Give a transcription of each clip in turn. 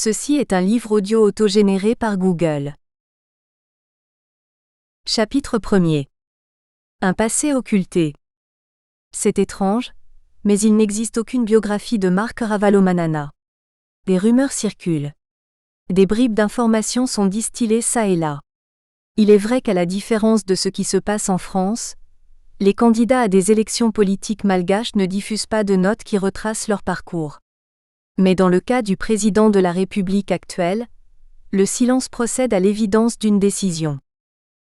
Ceci est un livre audio autogénéré par Google. Chapitre 1er. Un passé occulté. C'est étrange, mais il n'existe aucune biographie de Marc Ravalomanana. Des rumeurs circulent. Des bribes d'informations sont distillées çà et là. Il est vrai qu'à la différence de ce qui se passe en France, les candidats à des élections politiques malgaches ne diffusent pas de notes qui retracent leur parcours. Mais dans le cas du président de la République actuelle, le silence procède à l'évidence d'une décision.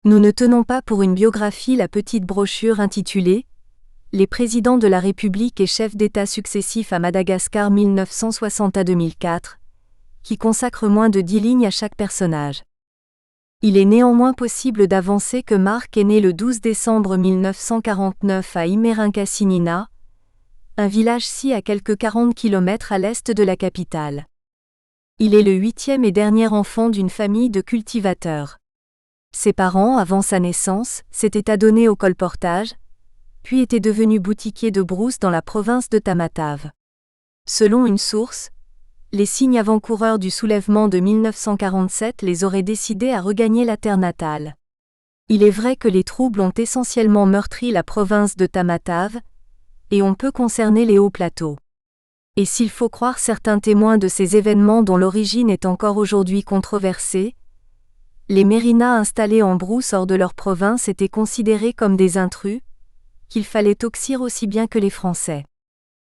Nous ne tenons pas pour une biographie la petite brochure intitulée « Les présidents de la République et chefs d'État successifs à Madagascar 1960 à 2004 », qui consacre moins de 10 lignes à chaque personnage. Il est néanmoins possible d'avancer que Marc est né le 12 décembre 1949 à Imerinkasinina, un village-ci à quelques 40 km à l'est de la capitale. Il est le 8e et dernier enfant d'une famille de cultivateurs. Ses parents, avant sa naissance, s'étaient adonnés au colportage, puis étaient devenus boutiquiers de brousse dans la province de Tamatave. Selon une source, les signes avant-coureurs du soulèvement de 1947 les auraient décidés à regagner la terre natale. Il est vrai que les troubles ont essentiellement meurtri la province de Tamatave, et on peut concerner les hauts plateaux. Et s'il faut croire certains témoins de ces événements dont l'origine est encore aujourd'hui controversée, les Mérinas installés en brousse hors de leur province étaient considérés comme des intrus, qu'il fallait toxir aussi bien que les Français.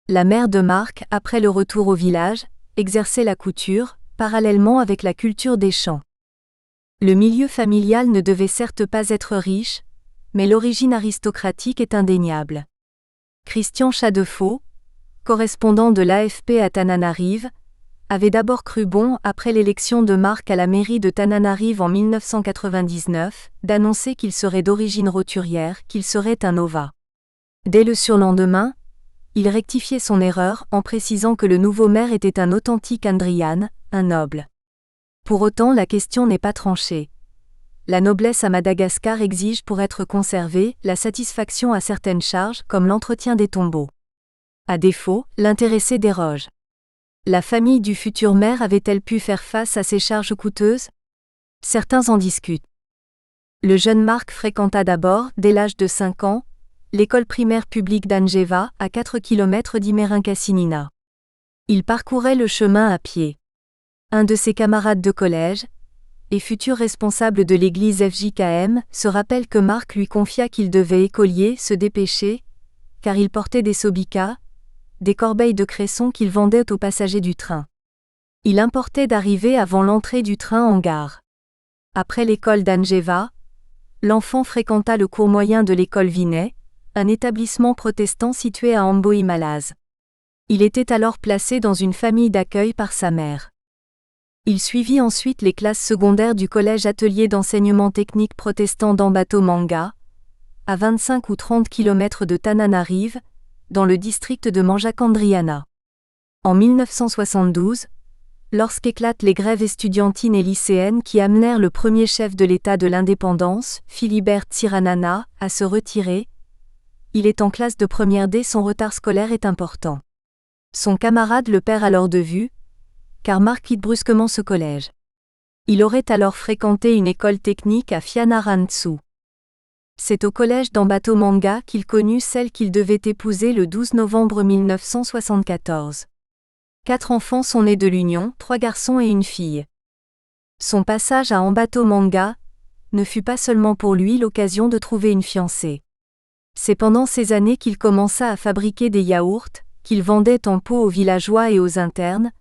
La mère de Marc, après le retour au village, exerçait la couture, parallèlement avec la culture des champs. Le milieu familial ne devait certes pas être riche, mais l'origine aristocratique est indéniable. Christian Chadefaux, correspondant de l'AFP à Tananarive, avait d'abord cru bon, après l'élection de Marc à la mairie de Tananarive en 1999, d'annoncer qu'il serait d'origine roturière, qu'il serait un Nova. Dès le surlendemain, il rectifiait son erreur en précisant que le nouveau maire était un authentique Andrian, un noble. Pour autant, la question n'est pas tranchée. La noblesse à Madagascar exige pour être conservée la satisfaction à certaines charges comme l'entretien des tombeaux. À défaut, l'intéressé déroge. La famille du futur maire avait-elle pu faire face à ces charges coûteuses ? Certains en discutent. Le jeune Marc fréquenta d'abord, dès l'âge de 5 ans, l'école primaire publique d'Anjeva, à 4 km d'Imerinkasinina. Il parcourait le chemin à pied. Un de ses camarades de collège, et futur responsable de l'église FJKM, se rappelle que Marc lui confia qu'il devait écolier se dépêcher, car il portait des sobicas, des corbeilles de cresson qu'il vendait aux passagers du train. Il importait d'arriver avant l'entrée du train en gare. Après l'école d'Anjeva, l'enfant fréquenta le cours moyen de l'école Vinet, un établissement protestant situé à Amboïmalaz. Il était alors placé dans une famille d'accueil par sa mère. Il suivit ensuite les classes secondaires du collège atelier d'enseignement technique protestant d'Ambatomanga, à 25 ou 30 km de Tananarive, dans le district de Manjakandriana. En 1972, lorsqu'éclatent les grèves estudiantines et lycéennes qui amenèrent le premier chef de l'État de l'indépendance, Philibert Tsiranana, à se retirer, il est en classe de première D. Son retard scolaire est important. Son camarade le perd alors de vue, car Marc quitte brusquement ce collège. Il aurait alors fréquenté une école technique à Fianarantsoa. C'est au collège d'Ambatomanga qu'il connut celle qu'il devait épouser le 12 novembre 1974. 4 enfants sont nés de l'union, 3 garçons et une fille. Son passage à Ambatomanga ne fut pas seulement pour lui l'occasion de trouver une fiancée. C'est pendant ces années qu'il commença à fabriquer des yaourts, qu'il vendait en pot aux villageois et aux internes,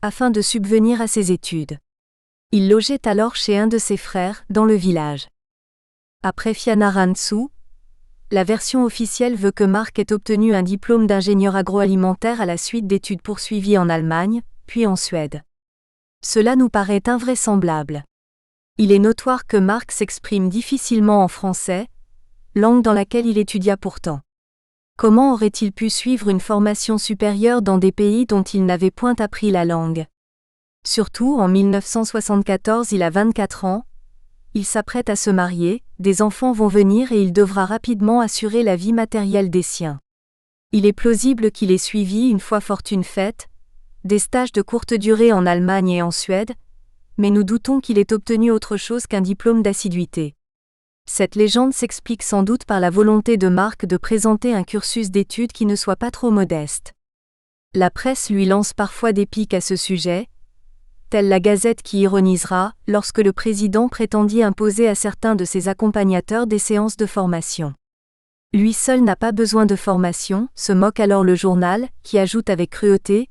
afin de subvenir à ses études. Il logeait alors chez un de ses frères, dans le village. Après Fianarantsoa, la version officielle veut que Marc ait obtenu un diplôme d'ingénieur agroalimentaire à la suite d'études poursuivies en Allemagne, puis en Suède. Cela nous paraît invraisemblable. Il est notoire que Marc s'exprime difficilement en français, langue dans laquelle il étudia pourtant. Comment aurait-il pu suivre une formation supérieure dans des pays dont il n'avait point appris la langue ? Surtout, en 1974, il a 24 ans, il s'apprête à se marier, des enfants vont venir et il devra rapidement assurer la vie matérielle des siens. Il est plausible qu'il ait suivi une fois fortune faite, des stages de courte durée en Allemagne et en Suède, mais nous doutons qu'il ait obtenu autre chose qu'un diplôme d'assiduité. Cette légende s'explique sans doute par la volonté de Marc de présenter un cursus d'études qui ne soit pas trop modeste. La presse lui lance parfois des piques à ce sujet, telle la Gazette qui ironisera lorsque le président prétendit imposer à certains de ses accompagnateurs des séances de formation. Lui seul n'a pas besoin de formation, se moque alors le journal, qui ajoute avec cruauté: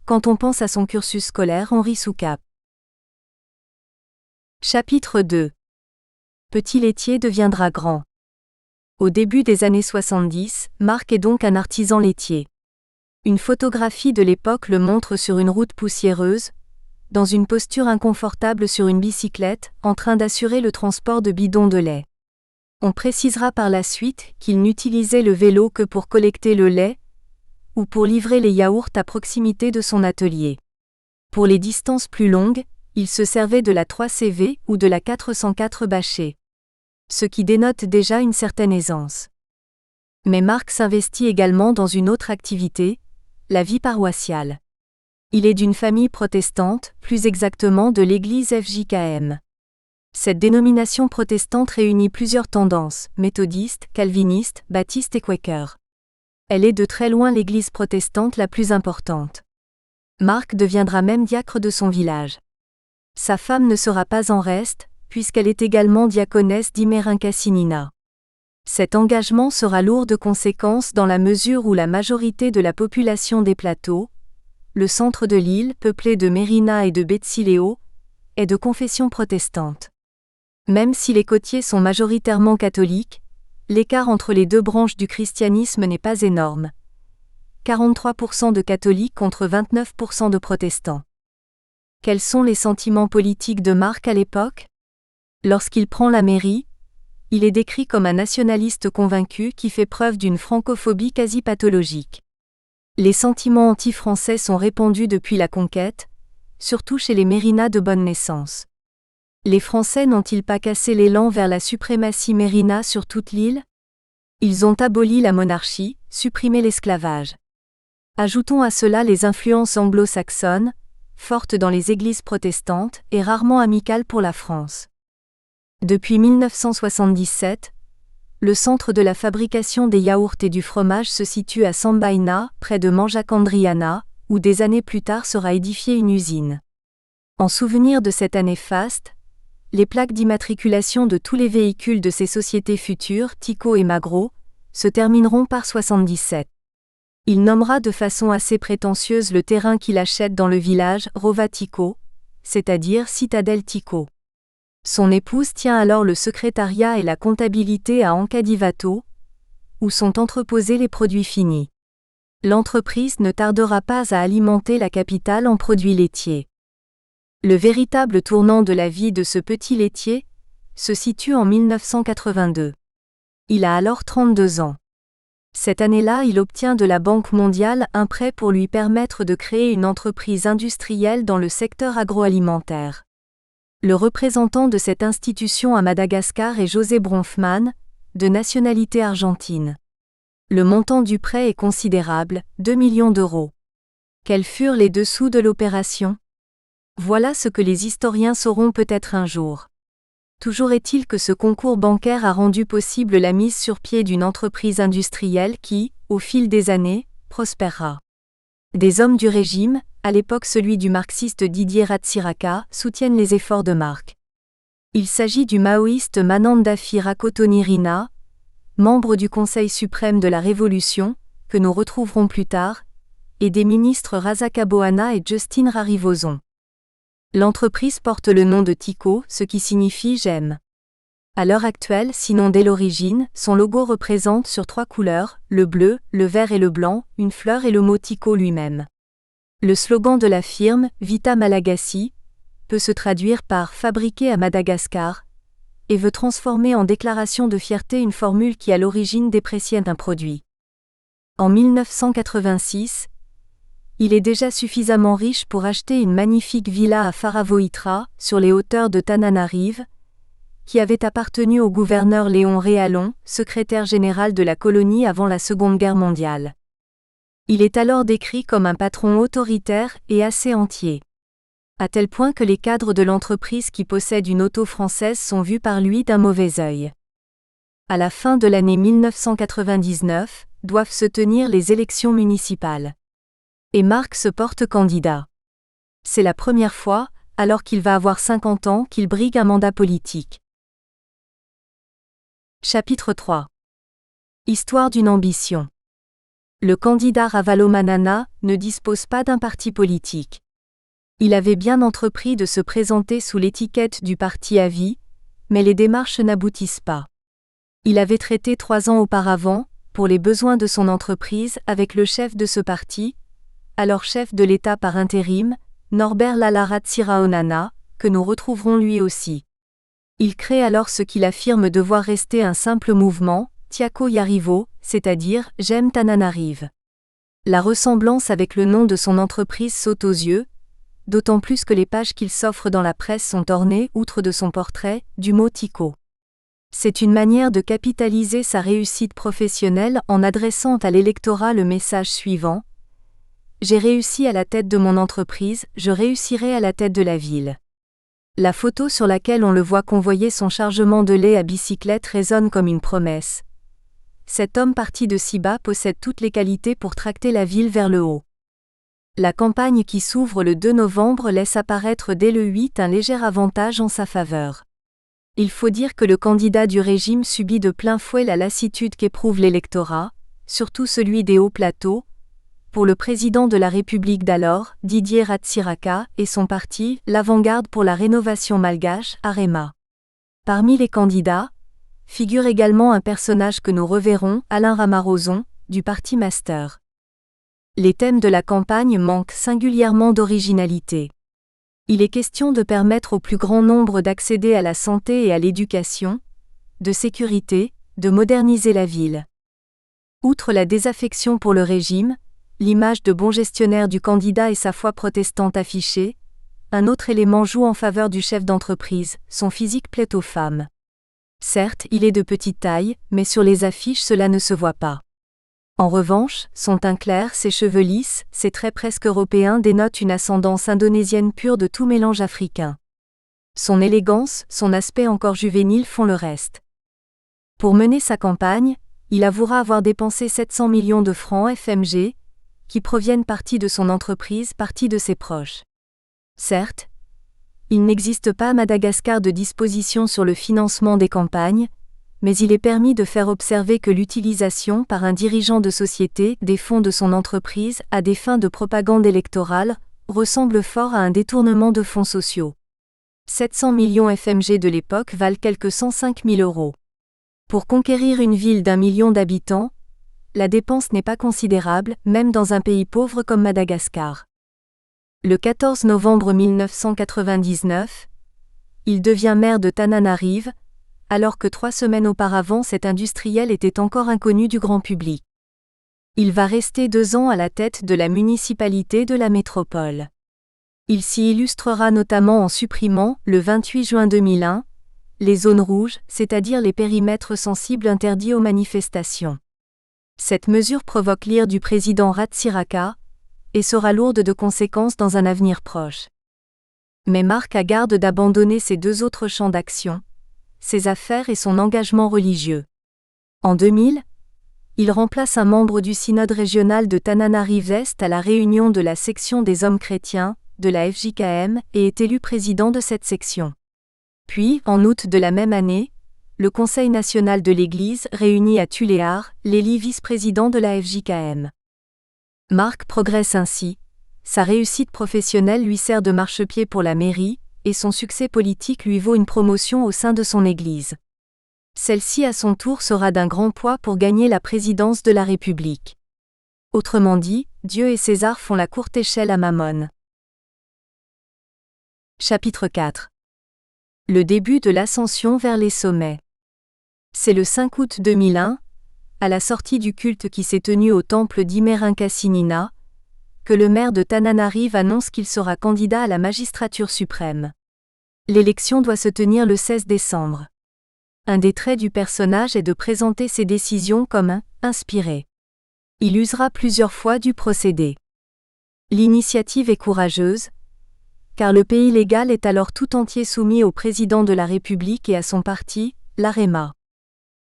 quand on pense à son cursus scolaire, on rit sous cape. Chapitre 2. Petit laitier deviendra grand. Au début des années 70, Marc est donc un artisan laitier. Une photographie de l'époque le montre sur une route poussiéreuse, dans une posture inconfortable sur une bicyclette, en train d'assurer le transport de bidons de lait. On précisera par la suite qu'il n'utilisait le vélo que pour collecter le lait, ou pour livrer les yaourts à proximité de son atelier. Pour les distances plus longues, il se servait de la 3CV ou de la 404 bâchée. Ce qui dénote déjà une certaine aisance. Mais Marc s'investit également dans une autre activité, la vie paroissiale. Il est d'une famille protestante, plus exactement de l'église FJKM. Cette dénomination protestante réunit plusieurs tendances, méthodistes, calvinistes, baptistes et quakers. Elle est de très loin l'église protestante la plus importante. Marc deviendra même diacre de son village. Sa femme ne sera pas en reste, puisqu'elle est également diaconesse d'Imerincasinina. Cet engagement sera lourd de conséquences dans la mesure où la majorité de la population des plateaux, le centre de l'île, peuplé de Mérina et de Betsileo, est de confession protestante. Même si les côtiers sont majoritairement catholiques, l'écart entre les deux branches du christianisme n'est pas énorme. 43% de catholiques contre 29% de protestants. Quels sont les sentiments politiques de Marc à l'époque ? Lorsqu'il prend la mairie, il est décrit comme un nationaliste convaincu qui fait preuve d'une francophobie quasi pathologique. Les sentiments anti-français sont répandus depuis la conquête, surtout chez les Mérinas de bonne naissance. Les Français n'ont-ils pas cassé l'élan vers la suprématie mérina sur toute l'île ? Ils ont aboli la monarchie, supprimé l'esclavage. Ajoutons à cela les influences anglo-saxonnes, fortes dans les églises protestantes et rarement amicales pour la France. Depuis 1977, le centre de la fabrication des yaourts et du fromage se situe à Sambaina, près de Manjacandriana, où des années plus tard sera édifiée une usine. En souvenir de cette année faste, les plaques d'immatriculation de tous les véhicules de ces sociétés futures, Tico et Magro, se termineront par 77. Il nommera de façon assez prétentieuse le terrain qu'il achète dans le village Rova Tico, c'est-à-dire Citadelle Tico. Son épouse tient alors le secrétariat et la comptabilité à Ancadivato, où sont entreposés les produits finis. L'entreprise ne tardera pas à alimenter la capitale en produits laitiers. Le véritable tournant de la vie de ce petit laitier se situe en 1982. Il a alors 32 ans. Cette année-là, il obtient de la Banque mondiale un prêt pour lui permettre de créer une entreprise industrielle dans le secteur agroalimentaire. Le représentant de cette institution à Madagascar est José Bronfman, de nationalité argentine. Le montant du prêt est considérable, 2 millions d'euros. Quels furent les dessous de l'opération ? Voilà ce que les historiens sauront peut-être un jour. Toujours est-il que ce concours bancaire a rendu possible la mise sur pied d'une entreprise industrielle qui, au fil des années, prospérera. Des hommes du régime, à l'époque celui du marxiste Didier Ratsiraka, soutiennent les efforts de Marc. Il s'agit du maoïste Manandafi Rakotonirina, membre du Conseil suprême de la Révolution, que nous retrouverons plus tard, et des ministres Razakaboana et Justin Rarivozon. L'entreprise porte le nom de Tico, ce qui signifie « j'aime ». À l'heure actuelle, sinon dès l'origine, son logo représente sur 3 couleurs, le bleu, le vert et le blanc, une fleur et le mot Tico lui-même. Le slogan de la firme, Vita Malagasy, peut se traduire par « fabriqué à Madagascar » et veut transformer en déclaration de fierté une formule qui à l'origine dépréciait un produit. En 1986, il est déjà suffisamment riche pour acheter une magnifique villa à Faravoitra, sur les hauteurs de Tananarive, qui avait appartenu au gouverneur Léon Réalon, secrétaire général de la colonie avant la Seconde Guerre mondiale. Il est alors décrit comme un patron autoritaire et assez entier. À tel point que les cadres de l'entreprise qui possède une auto française sont vus par lui d'un mauvais œil. À la fin de l'année 1999, doivent se tenir les élections municipales. Et Marc se porte candidat. C'est la première fois, alors qu'il va avoir 50 ans, qu'il brigue un mandat politique. Chapitre 3. Histoire d'une ambition. Le candidat Ravalomanana ne dispose pas d'un parti politique. Il avait bien entrepris de se présenter sous l'étiquette du parti à vie, mais les démarches n'aboutissent pas. Il avait traité 3 ans auparavant, pour les besoins de son entreprise, avec le chef de ce parti, alors chef de l'État par intérim, Norbert Lala-Ratsiraonana, que nous retrouverons lui aussi. Il crée alors ce qu'il affirme devoir rester un simple mouvement, Tiako Yarivo, c'est-à-dire « J'aime Tananarive ». La ressemblance avec le nom de son entreprise saute aux yeux, d'autant plus que les pages qu'il s'offre dans la presse sont ornées, outre de son portrait, du mot Tico. C'est une manière de capitaliser sa réussite professionnelle en adressant à l'électorat le message suivant: j'ai réussi à la tête de mon entreprise, je réussirai à la tête de la ville. La photo sur laquelle on le voit convoyer son chargement de lait à bicyclette résonne comme une promesse. Cet homme parti de si bas possède toutes les qualités pour tracter la ville vers le haut. La campagne qui s'ouvre le 2 novembre laisse apparaître dès le 8 un léger avantage en sa faveur. Il faut dire que le candidat du régime subit de plein fouet la lassitude qu'éprouve l'électorat, surtout celui des hauts plateaux, pour le président de la République d'alors, Didier Ratsiraka, et son parti, l'Avant-Garde pour la rénovation malgache, Arema. Parmi les candidats, figure également un personnage que nous reverrons, Alain Ramarozon, du parti Master. Les thèmes de la campagne manquent singulièrement d'originalité. Il est question de permettre au plus grand nombre d'accéder à la santé et à l'éducation, de sécurité, de moderniser la ville. Outre la désaffection pour le régime, l'image de bon gestionnaire du candidat et sa foi protestante affichée, un autre élément joue en faveur du chef d'entreprise, son physique plaît aux femmes. Certes, il est de petite taille, mais sur les affiches cela ne se voit pas. En revanche, son teint clair, ses cheveux lisses, ses traits presque européens dénotent une ascendance indonésienne pure de tout mélange africain. Son élégance, son aspect encore juvénile font le reste. Pour mener sa campagne, il avouera avoir dépensé 700 millions de francs FMG, qui proviennent partie de son entreprise, partie de ses proches. Certes, il n'existe pas à Madagascar de disposition sur le financement des campagnes, mais il est permis de faire observer que l'utilisation par un dirigeant de société des fonds de son entreprise à des fins de propagande électorale ressemble fort à un détournement de fonds sociaux. 700 millions FMG de l'époque valent quelque 105 000 euros. Pour conquérir une ville d'1 million d'habitants, la dépense n'est pas considérable, même dans un pays pauvre comme Madagascar. Le 14 novembre 1999, il devient maire de Tananarive, alors que 3 semaines auparavant cet industriel était encore inconnu du grand public. Il va rester 2 ans à la tête de la municipalité de la métropole. Il s'y illustrera notamment en supprimant, le 28 juin 2001, les zones rouges, c'est-à-dire les périmètres sensibles interdits aux manifestations. Cette mesure provoque l'ire du président Ratsiraka, et sera lourde de conséquences dans un avenir proche. Mais Marc a garde d'abandonner ses 2 autres champs d'action, ses affaires et son engagement religieux. En 2000, il remplace un membre du synode régional de Tananarive-Est à la réunion de la section des hommes chrétiens, de la FJKM, et est élu président de cette section. Puis, en août de la même année, le Conseil national de l'Église réunit à Tuléar, l'élit vice-président de la FJKM. Marc progresse ainsi, sa réussite professionnelle lui sert de marchepied pour la mairie, et son succès politique lui vaut une promotion au sein de son Église. Celle-ci à son tour sera d'un grand poids pour gagner la présidence de la République. Autrement dit, Dieu et César font la courte échelle à Mammon. Chapitre 4. Le début de l'ascension vers les sommets. C'est le 5 août 2001, à la sortie du culte qui s'est tenu au temple d'Imerinkasinina, que le maire de Tananarive annonce qu'il sera candidat à la magistrature suprême. L'élection doit se tenir le 16 décembre. Un des traits du personnage est de présenter ses décisions comme inspirées. Il usera plusieurs fois du procédé. L'initiative est courageuse, car le pays légal est alors tout entier soumis au président de la République et à son parti, l'AREMA.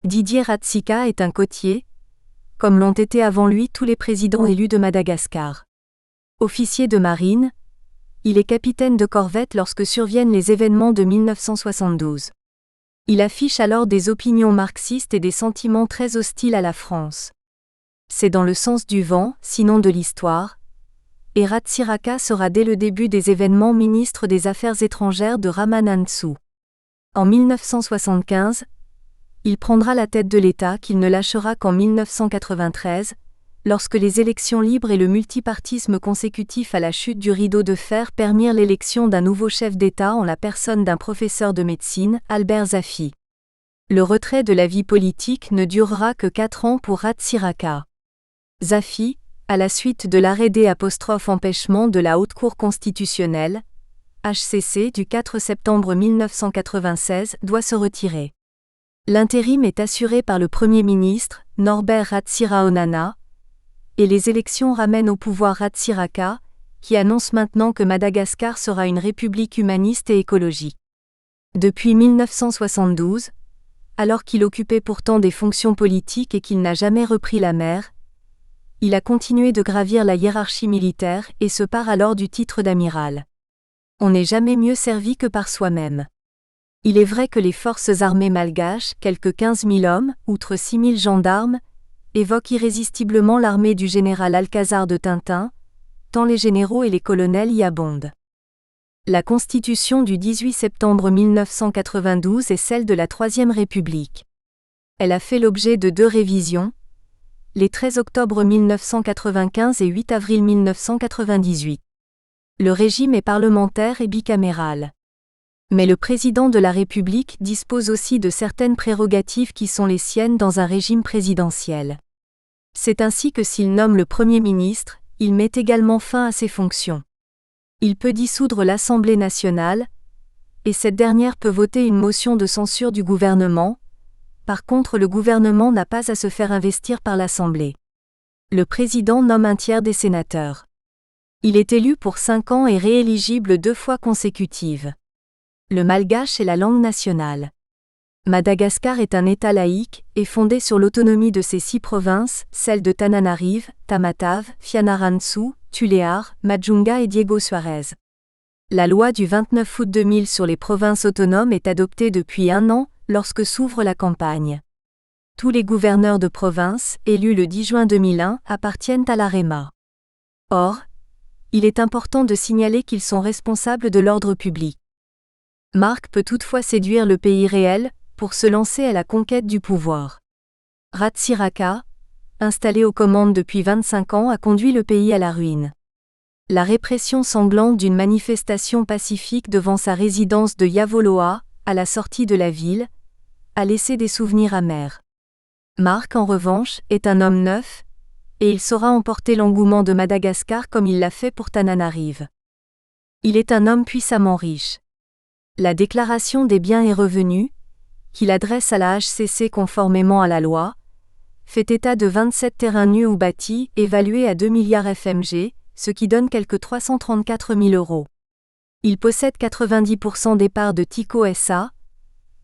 Didier Ratsika est un côtier, comme l'ont été avant lui tous les présidents élus de Madagascar. Officier de marine, il est capitaine de corvette lorsque surviennent les événements de 1972. Il affiche alors des opinions marxistes et des sentiments très hostiles à la France. C'est dans le sens du vent, sinon de l'histoire, et Ratsiraka sera dès le début des événements ministre des Affaires étrangères de Ramanantsoa. En 1975, il prendra la tête de l'État qu'il ne lâchera qu'en 1993, lorsque les élections libres et le multipartisme consécutif à la chute du rideau de fer permirent l'élection d'un nouveau chef d'État en la personne d'un professeur de médecine, Albert Zafy. Le retrait de la vie politique ne durera que 4 ans pour Ratsiraka. Zafy, à la suite de l'arrêt d'empêchement de la Haute Cour constitutionnelle, HCC du 4 septembre 1996, doit se retirer. L'intérim est assuré par le Premier ministre, Norbert Ratsiraonana, et les élections ramènent au pouvoir Ratsiraka, qui annonce maintenant que Madagascar sera une république humaniste et écologique. Depuis 1972, alors qu'il occupait pourtant des fonctions politiques et qu'il n'a jamais repris la mer, il a continué de gravir la hiérarchie militaire et se pare alors du titre d'amiral. On n'est jamais mieux servi que par soi-même. Il est vrai que les forces armées malgaches, quelques 15 000 hommes, outre 6 000 gendarmes, évoquent irrésistiblement l'armée du général Alcazar de Tintin, tant les généraux et les colonels y abondent. La Constitution du 18 septembre 1992 est celle de la Troisième République. Elle a fait l'objet de 2 révisions, les 13 octobre 1995 et 8 avril 1998. Le régime est parlementaire et bicaméral. Mais le président de la République dispose aussi de certaines prérogatives qui sont les siennes dans un régime présidentiel. C'est ainsi que s'il nomme le Premier ministre, il met également fin à ses fonctions. Il peut dissoudre l'Assemblée nationale, et cette dernière peut voter une motion de censure du gouvernement. Par contre, le gouvernement n'a pas à se faire investir par l'Assemblée. Le président nomme un tiers des sénateurs. Il est élu pour 5 ans et rééligible 2 fois consécutives. Le malgache est la langue nationale. Madagascar est un État laïque et fondé sur l'autonomie de ses 6 provinces, celles de Tananarive, Tamatave, Fianarantsoa, Tuléar, Majunga et Diego Suarez. La loi du 29 août 2000 sur les provinces autonomes est adoptée depuis 1 an, lorsque s'ouvre la campagne. Tous les gouverneurs de province, élus le 10 juin 2001, appartiennent à l'AREMA. Or, il est important de signaler qu'ils sont responsables de l'ordre public. Marc peut toutefois séduire le pays réel, pour se lancer à la conquête du pouvoir. Ratsiraka, installé aux commandes depuis 25 ans, a conduit le pays à la ruine. La répression sanglante d'une manifestation pacifique devant sa résidence de Yavoloa, à la sortie de la ville, a laissé des souvenirs amers. Marc, en revanche, est un homme neuf, et il saura emporter l'engouement de Madagascar comme il l'a fait pour Tananarive. Il est un homme puissamment riche. La déclaration des biens et revenus, qu'il adresse à la HCC conformément à la loi, fait état de 27 terrains nus ou bâtis, évalués à 2 milliards FMG, ce qui donne quelque 334 000 €. Il possède 90% des parts de Tico SA,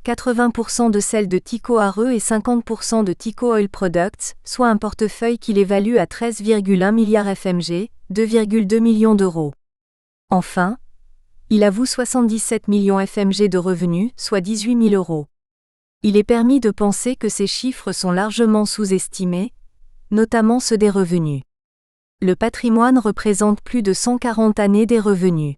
80% de celles de Tico ARE et 50% de Tico Oil Products, soit un portefeuille qu'il évalue à 13,1 milliards FMG, 2,2 millions d'euros. Enfin, il avoue 77 millions FMG de revenus, soit 18 000 €. Il est permis de penser que ces chiffres sont largement sous-estimés, notamment ceux des revenus. Le patrimoine représente plus de 140 années des revenus.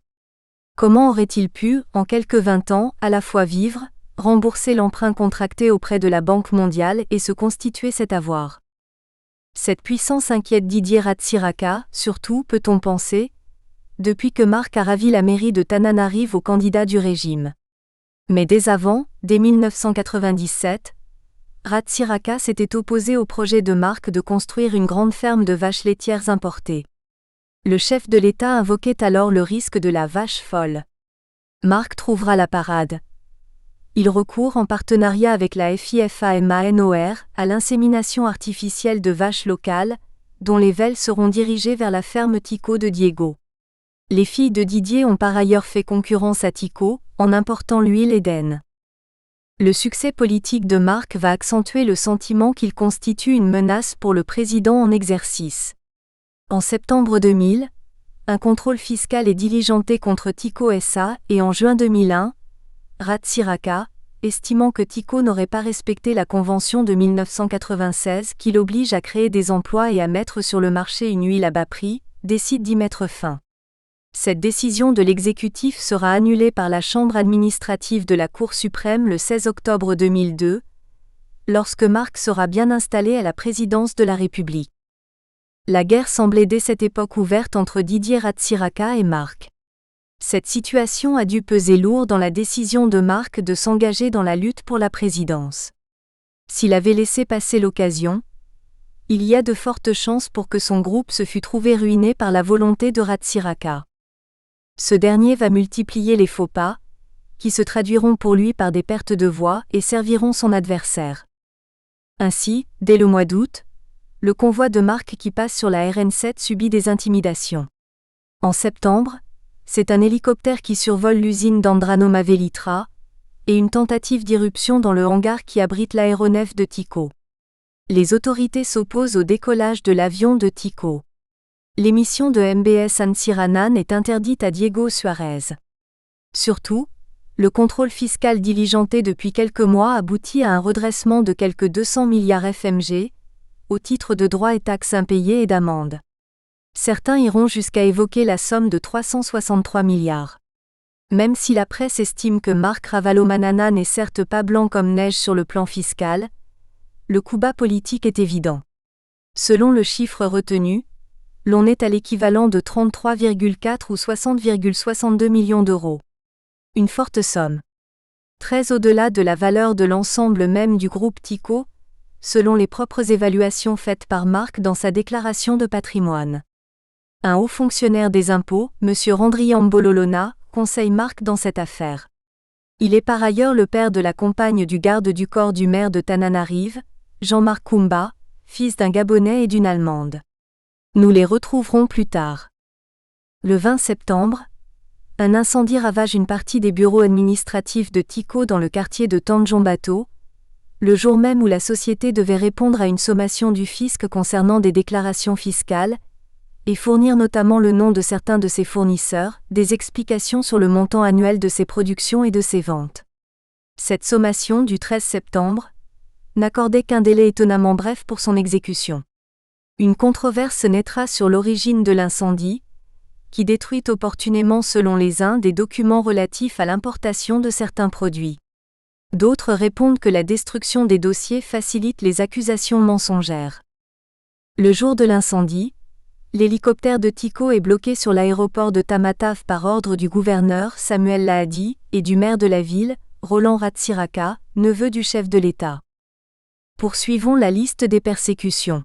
Comment aurait-il pu, en quelques 20 ans, à la fois vivre, rembourser l'emprunt contracté auprès de la Banque mondiale et se constituer cet avoir? Cette puissance inquiète Didier Ratsiraka, surtout, peut-on penser, depuis que Marc a ravi la mairie de Tananarive aux candidats du régime. Mais dès avant, dès 1997, Ratsiraka s'était opposé au projet de Marc de construire une grande ferme de vaches laitières importées. Le chef de l'État invoquait alors le risque de la vache folle. Marc trouvera la parade. Il recourt en partenariat avec la FIFAMANOR à l'insémination artificielle de vaches locales, dont les velles seront dirigées vers la ferme Tico de Diego. Les filles de Didier ont par ailleurs fait concurrence à Tico, en important l'huile Eden. Le succès politique de Marc va accentuer le sentiment qu'il constitue une menace pour le président en exercice. En septembre 2000, un contrôle fiscal est diligenté contre Tico SA et en juin 2001, Ratsiraka, estimant que Tico n'aurait pas respecté la convention de 1996 qui l'oblige à créer des emplois et à mettre sur le marché une huile à bas prix, décide d'y mettre fin. Cette décision de l'exécutif sera annulée par la Chambre administrative de la Cour suprême le 16 octobre 2002, lorsque Marc sera bien installé à la présidence de la République. La guerre semblait dès cette époque ouverte entre Didier Ratsiraka et Marc. Cette situation a dû peser lourd dans la décision de Marc de s'engager dans la lutte pour la présidence. S'il avait laissé passer l'occasion, il y a de fortes chances pour que son groupe se fût trouvé ruiné par la volonté de Ratsiraka. Ce dernier va multiplier les faux pas, qui se traduiront pour lui par des pertes de voix et serviront son adversaire. Ainsi, dès le mois d'août, le convoi de Marc qui passe sur la RN7 subit des intimidations. En septembre, c'est un hélicoptère qui survole l'usine d'Andrano Mavelitra, et une tentative d'irruption dans le hangar qui abrite l'aéronef de Tico. Les autorités s'opposent au décollage de l'avion de Tico. L'émission de MBS Ansiranan est interdite à Diego Suarez. Surtout, le contrôle fiscal diligenté depuis quelques mois aboutit à un redressement de quelques 200 milliards FMG, au titre de droits et taxes impayés et d'amendes. Certains iront jusqu'à évoquer la somme de 363 milliards. Même si la presse estime que Marc Ravalomanana n'est certes pas blanc comme neige sur le plan fiscal, le coup bas politique est évident. Selon le chiffre retenu, l'on est à l'équivalent de 33,4 ou 60,62 millions d'euros. Une forte somme. Très au-delà de la valeur de l'ensemble même du groupe Tico, selon les propres évaluations faites par Marc dans sa déclaration de patrimoine. Un haut fonctionnaire des impôts, M. Randrian-Bololona, conseille Marc dans cette affaire. Il est par ailleurs le père de la compagne du garde du corps du maire de Tananarive, Jean-Marc Koumba, fils d'un Gabonais et d'une Allemande. Nous les retrouverons plus tard. Le 20 septembre, un incendie ravage une partie des bureaux administratifs de Tico dans le quartier de Tanjombato, le jour même où la société devait répondre à une sommation du fisc concernant des déclarations fiscales, et fournir notamment le nom de certains de ses fournisseurs, des explications sur le montant annuel de ses productions et de ses ventes. Cette sommation du 13 septembre n'accordait qu'un délai étonnamment bref pour son exécution. Une controverse naîtra sur l'origine de l'incendie, qui détruit opportunément selon les uns des documents relatifs à l'importation de certains produits. D'autres répondent que la destruction des dossiers facilite les accusations mensongères. Le jour de l'incendie, l'hélicoptère de Tico est bloqué sur l'aéroport de Tamatave par ordre du gouverneur Samuel Lahadi et du maire de la ville, Roland Ratsiraka, neveu du chef de l'État. Poursuivons la liste des persécutions.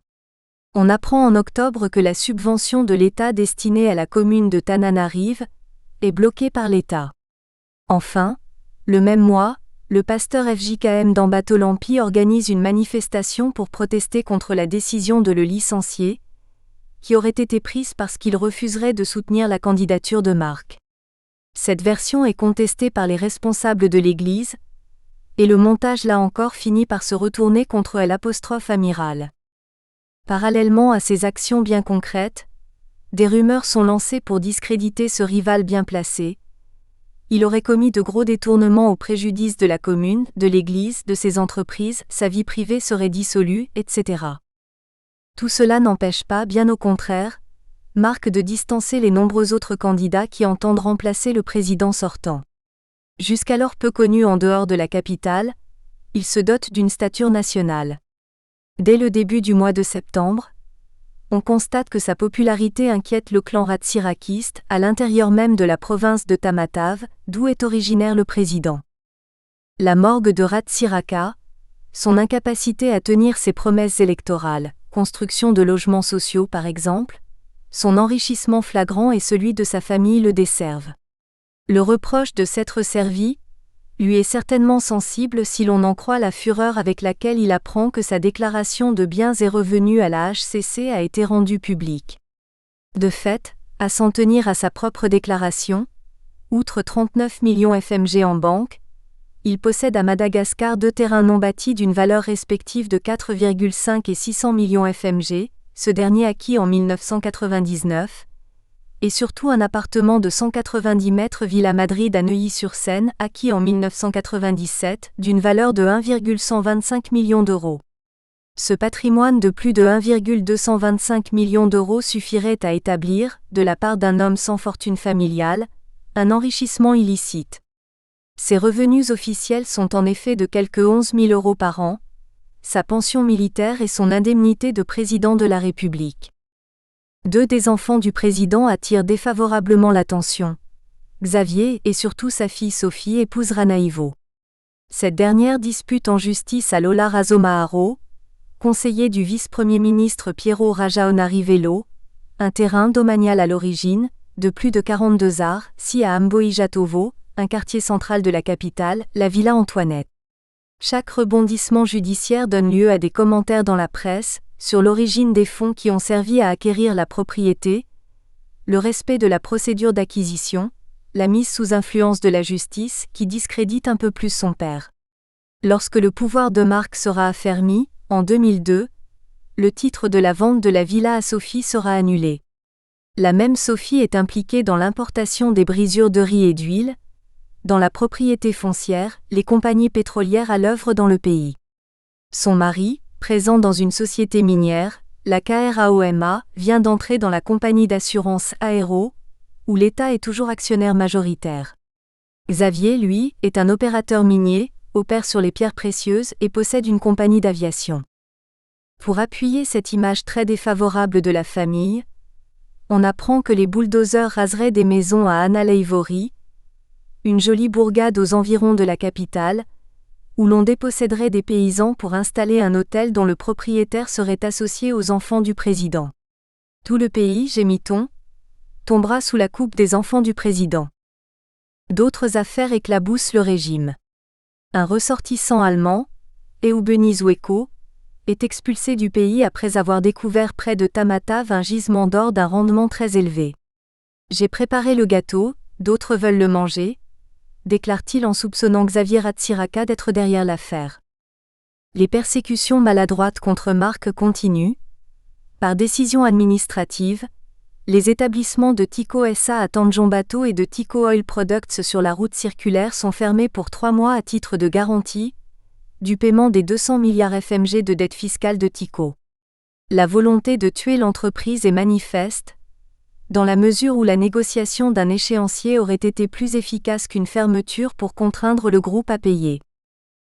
On apprend en octobre que la subvention de l'État destinée à la commune de Tananarive est bloquée par l'État. Enfin, le même mois, le pasteur FJKM d'Ambatolampi organise une manifestation pour protester contre la décision de le licencier, qui aurait été prise parce qu'il refuserait de soutenir la candidature de Marc. Cette version est contestée par les responsables de l'Église, et le montage là encore finit par se retourner contre l'Amiral. Parallèlement à ces actions bien concrètes, des rumeurs sont lancées pour discréditer ce rival bien placé. Il aurait commis de gros détournements au préjudice de la commune, de l'Église, de ses entreprises, sa vie privée serait dissolue, etc. Tout cela n'empêche pas, bien au contraire, Marc de distancer les nombreux autres candidats qui entendent remplacer le président sortant. Jusqu'alors peu connu en dehors de la capitale, il se dote d'une stature nationale. Dès le début du mois de septembre, on constate que sa popularité inquiète le clan ratsirakiste à l'intérieur même de la province de Tamatave, d'où est originaire le président. La morgue de Ratsiraka, son incapacité à tenir ses promesses électorales, construction de logements sociaux par exemple, son enrichissement flagrant et celui de sa famille le desservent. Le reproche de s'être servi, lui est certainement sensible si l'on en croit la fureur avec laquelle il apprend que sa déclaration de biens et revenus à la HCC a été rendue publique. De fait, à s'en tenir à sa propre déclaration, outre 39 millions FMG en banque, il possède à Madagascar 2 terrains non bâtis d'une valeur respective de 4,5 et 600 millions FMG, ce dernier acquis en 1999, et surtout un appartement de 190 mètres Villa Madrid à Neuilly-sur-Seine, acquis en 1997, d'une valeur de 1,125 millions d'euros. Ce patrimoine de plus de 1,225 millions d'euros suffirait à établir, de la part d'un homme sans fortune familiale, un enrichissement illicite. Ses revenus officiels sont en effet de quelque 11 000 euros par an, sa pension militaire et son indemnité de président de la République. 2 des enfants du président attirent défavorablement l'attention. Xavier et surtout sa fille Sophie épouse Ranaïvo. Cette dernière dispute en justice à Lola Razomaharo, conseiller du vice-premier ministre Piero Rajaonari-Velo, un terrain domanial à l'origine, de plus de 42 arts, si à Amboïjatovo, un quartier central de la capitale, la Villa Antoinette. Chaque rebondissement judiciaire donne lieu à des commentaires dans la presse, sur l'origine des fonds qui ont servi à acquérir la propriété, le respect de la procédure d'acquisition, la mise sous influence de la justice qui discrédite un peu plus son père. Lorsque le pouvoir de Marc sera affermi, en 2002, le titre de la vente de la villa à Sophie sera annulé. La même Sophie est impliquée dans l'importation des brisures de riz et d'huile, dans la propriété foncière, les compagnies pétrolières à l'œuvre dans le pays. Son mari, présent dans une société minière, la KRAOMA, vient d'entrer dans la compagnie d'assurance Aéro, où l'État est toujours actionnaire majoritaire. Xavier, lui, est un opérateur minier, opère sur les pierres précieuses et possède une compagnie d'aviation. Pour appuyer cette image très défavorable de la famille, on apprend que les bulldozers raseraient des maisons à Analeivory, une jolie bourgade aux environs de la capitale, où l'on déposséderait des paysans pour installer un hôtel dont le propriétaire serait associé aux enfants du président. Tout le pays, gémit-on, tombera sous la coupe des enfants du président. D'autres affaires éclaboussent le régime. Un ressortissant allemand, Eubeni Zueko, est expulsé du pays après avoir découvert près de Tamatave un gisement d'or d'un rendement très élevé. « J'ai préparé le gâteau, d'autres veulent le manger », déclare-t-il en soupçonnant Xavier Ratsiraka d'être derrière l'affaire. Les persécutions maladroites contre Marc continuent. Par décision administrative, les établissements de Tico SA à Tanjombato et de Tico Oil Products sur la route circulaire sont fermés pour 3 mois à titre de garantie du paiement des 200 milliards FMG de dette fiscale de Tico. La volonté de tuer l'entreprise est manifeste, dans la mesure où la négociation d'un échéancier aurait été plus efficace qu'une fermeture pour contraindre le groupe à payer.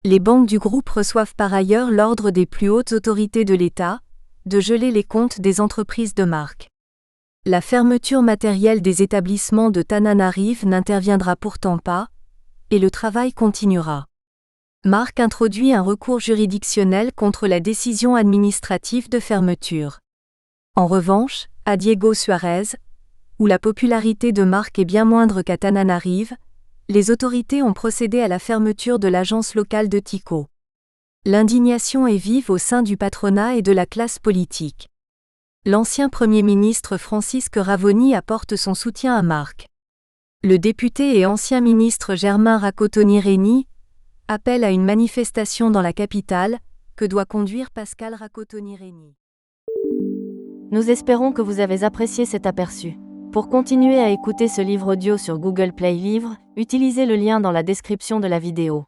Les banques du groupe reçoivent par ailleurs l'ordre des plus hautes autorités de l'État de geler les comptes des entreprises de Marc. La fermeture matérielle des établissements de Tananarive n'interviendra pourtant pas, et le travail continuera. Marc introduit un recours juridictionnel contre la décision administrative de fermeture. En revanche, à Diego Suarez, où la popularité de Marc est bien moindre qu'à Tananarive, les autorités ont procédé à la fermeture de l'agence locale de Tico. L'indignation est vive au sein du patronat et de la classe politique. L'ancien Premier ministre Francisque Ravoni apporte son soutien à Marc. Le député et ancien ministre Germain Rakotoni-Rény appelle à une manifestation dans la capitale, que doit conduire Pascal Rakotoni-Rény. Nous espérons que vous avez apprécié cet aperçu. Pour continuer à écouter ce livre audio sur Google Play Livres, utilisez le lien dans la description de la vidéo.